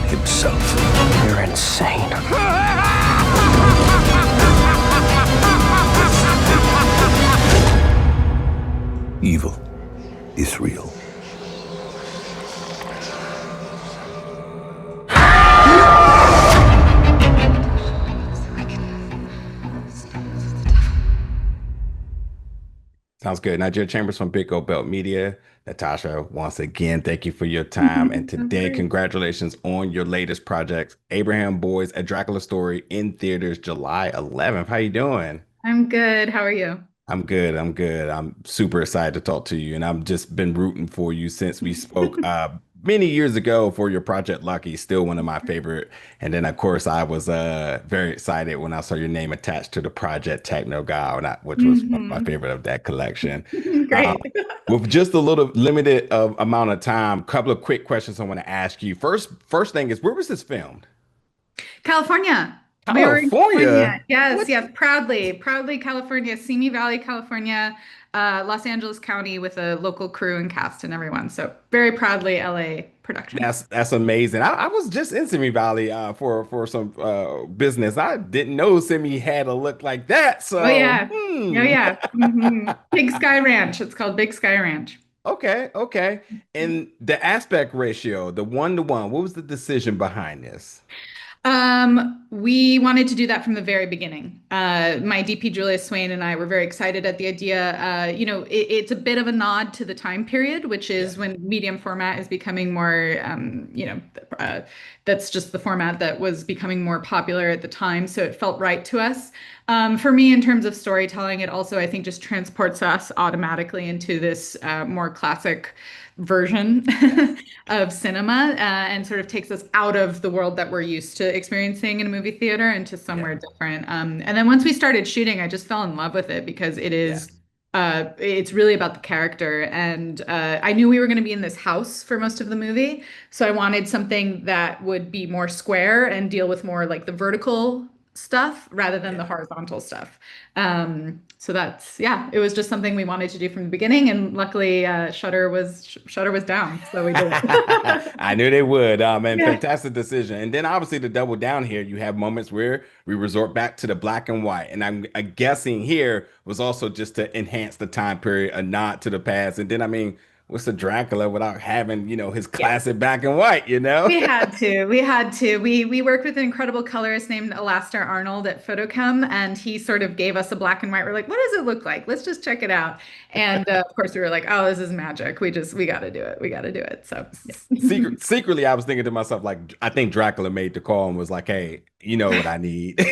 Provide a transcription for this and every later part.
himself. You're insane. Evil is real. Sounds good. Nigeria Chambers from Big O Belt Media. Natasha, once again, thank you for your time. And Of today, course. congratulations on your latest project, Abraham Boys, A Dracula Story in theaters July 11th. How you doing? I'm good. How are you? I'm good. I'm good. I'm super excited to talk to you. And I've just been rooting for you since we spoke many years ago for your Project Lucky, still one of my favorite. And then, of course, I was very excited when I saw your name attached to the Project Techno Guy, which was one of my Hmm. favorite of that collection. Um, Great. with just a little limited amount of time, couple of quick questions I want to ask you. First thing is, where was this filmed? California. We were in California. California. Yes, What? yes, proudly, proudly California, Simi Valley, California, Los Angeles County with a local crew and cast and everyone. So very proudly LA production. That's amazing. I was just in Simi Valley for some business. I didn't know Simi had a look like that. Oh So, yeah. Oh yeah. Big Sky Ranch. It's called Big Sky Ranch. okay, okay. And the aspect ratio, the 1 to 1, what was the decision behind this? We wanted to do that from the very beginning. My DP Julia Swain and I were very excited at the idea. It's a bit of a nod to the time period, which Yeah. is when medium format is becoming more, uh, that's just the format that was becoming more popular at the time. So it felt right to us. For me, in terms of storytelling, it also, I think, just transports us automatically into this more classic version Yes. of cinema and sort of takes us out of the world that we're used to experiencing in a movie theater into Yeah. somewhere different. And then once we started shooting, I just fell in love with it because Yeah. it's really about the character. And I knew we were going to be in this house for most of the movie. So I wanted something that would be more square and deal with more like the vertical stuff rather than the Yeah. horizontal stuff. So that's yeah, it was just something we wanted to do from the beginning, and luckily, Shudder was down, so we did it. I knew they would. And Yeah, fantastic decision. And then obviously to double down here, you have moments where we resort back to the black and white. And I'm guessing here was also just to enhance the time period, a nod to the past. And then I mean, what's the Dracula without having, his yeah. classic black and white, you know? We had to. We had to. We worked with an incredible colorist named Alastair Arnold at Photochem, and he sort of gave us a black and white. We're like, what does it look like? Let's just check it out. And of course, we were like, oh, this is magic. We got to do it. We got to do it. So, yeah. Secretly, I was thinking to myself, like, I think Dracula made the call and was like, hey, you know what I need.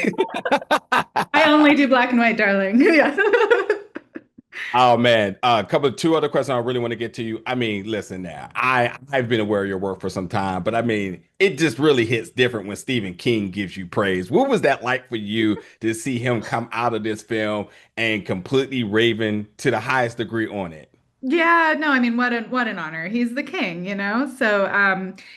I only do black and white, darling. Yeah. Oh man, a couple of two other questions I really want to get to you. I mean, listen now, I've been aware of your work for some time, but I mean, it just really hits different when Stephen King gives you praise. What was that like for you to see him come out of this film and completely raving to the highest degree on it? Yeah, no, I mean, what an honor. He's the king, you know? So,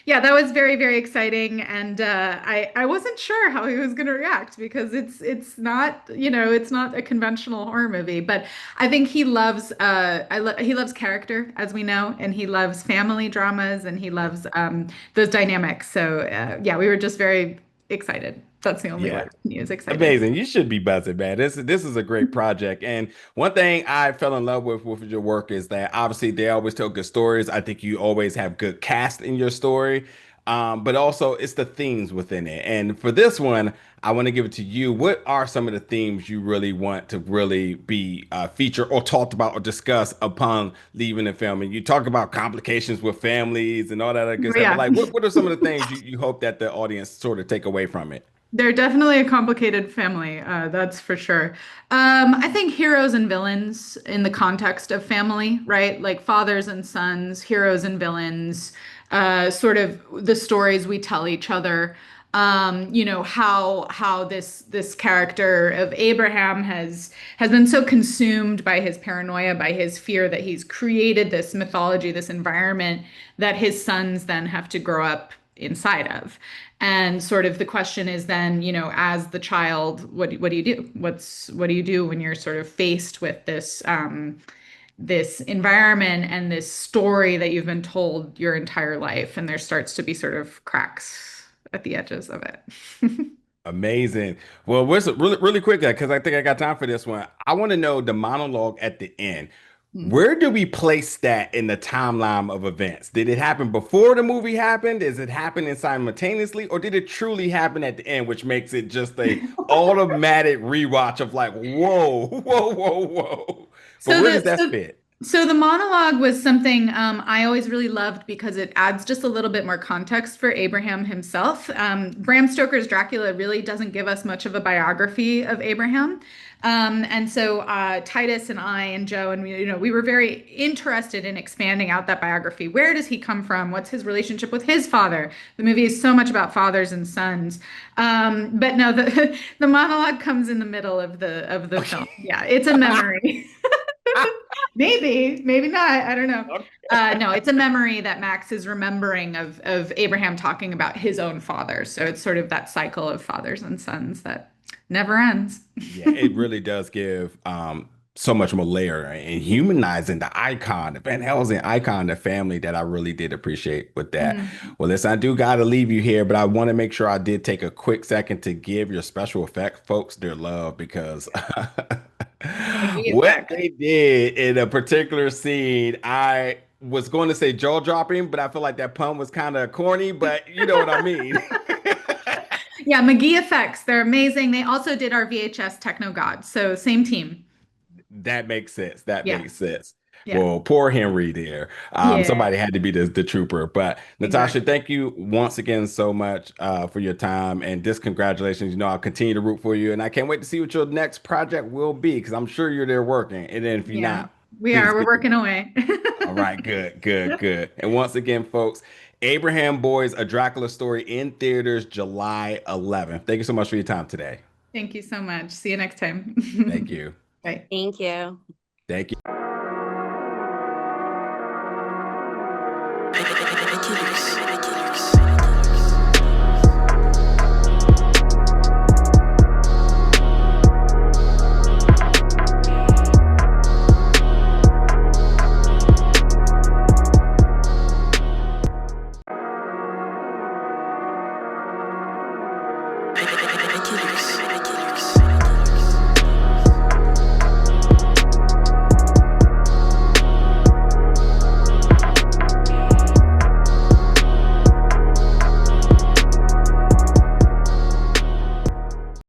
yeah, that was very, very exciting. And I wasn't sure how he was going to react because it's not, it's not a conventional horror movie. But I think he loves he loves character, as we know, and he loves family dramas and he Yeah. loves those dynamics. So, yeah, we were just very excited. That's the only Yeah. word. He was excited. Amazing. You should be buzzing, man. This is a great project. And one thing I fell in love with your work is that obviously they always tell good stories. I think you always have good cast in your story. But also it's the themes within it. And for this one, I want to give it to you. What are some of the themes you really want to really be featured or talked about or discussed upon leaving the film? And you talk about complications with families and all that other good stuff. But Yeah. like, what are some of the things you hope that the audience sort of take away from it? They're definitely a complicated family, that's for sure. I think heroes and villains in the context of family, right? Like fathers and sons, heroes and villains, sort of the stories we tell each other. How this character of Abraham has been so consumed by his paranoia, by his fear that he's created this mythology, this environment that his sons then have to grow up inside of. And sort of the question is then, as the child, what do you do? What do you do when you're sort of faced with this environment and this story that you've been told your entire life, and there starts to be sort of cracks at the edges of it. Amazing. Well, really quick, because I think I got time for this one. I want to know the monologue at the end. Where do we place that in the timeline of events? Did it happen before the movie happened? Is it happening simultaneously, or did it truly happen at the end, which makes it just a automatic rewatch of like, whoa, whoa, whoa, whoa. But So where does the that so fit? so the monologue was something I always really loved because it adds just a little bit more context for Abraham himself. Bram Stoker's Dracula really doesn't give us much of a biography of Abraham. And so Titus and I and Joe and we were very interested in expanding out that biography. Where does he come from? What's his relationship with his father? The movie is so much about fathers and sons. But no, the monologue comes in the middle of the film. Yeah, it's a memory. Maybe, maybe not. I don't know. No, it's a memory that Max is remembering of Abraham talking about his own father. So it's sort of that cycle of fathers and sons that never ends. Yeah, it really does give so much more layer and humanizing the icon, the Van Helsing icon, the family that I really did appreciate with that. Mm. Well, listen, I do gotta leave you here, but I want to make sure I did take a quick second to give your special effect folks their love because what VFX. they did in a particular scene, I was going to say jaw dropping, but I feel like that pun was kind of corny, but you know what I mean. Yeah, McGee effects. They're amazing. They also did our VHS Techno Gods. So same team. That makes sense. That Yeah. makes sense. Yeah. Well, poor Henry there. Yeah, Somebody had to be the trooper. But Natasha, exactly. thank you once again so much for your time and just congratulations. You know, I'll continue to root for you, and I can't wait to see what your next project will be because I'm sure you're there working. And then if you're Yeah. not, We please are. We're get to working work. away. All right, good, good, good. And once again, folks, Abraham Boys, A Dracula Story in theaters July 11th. Thank you so much for your time today. Thank you so much. See you next time. Thank you. Bye. Thank you. Thank you.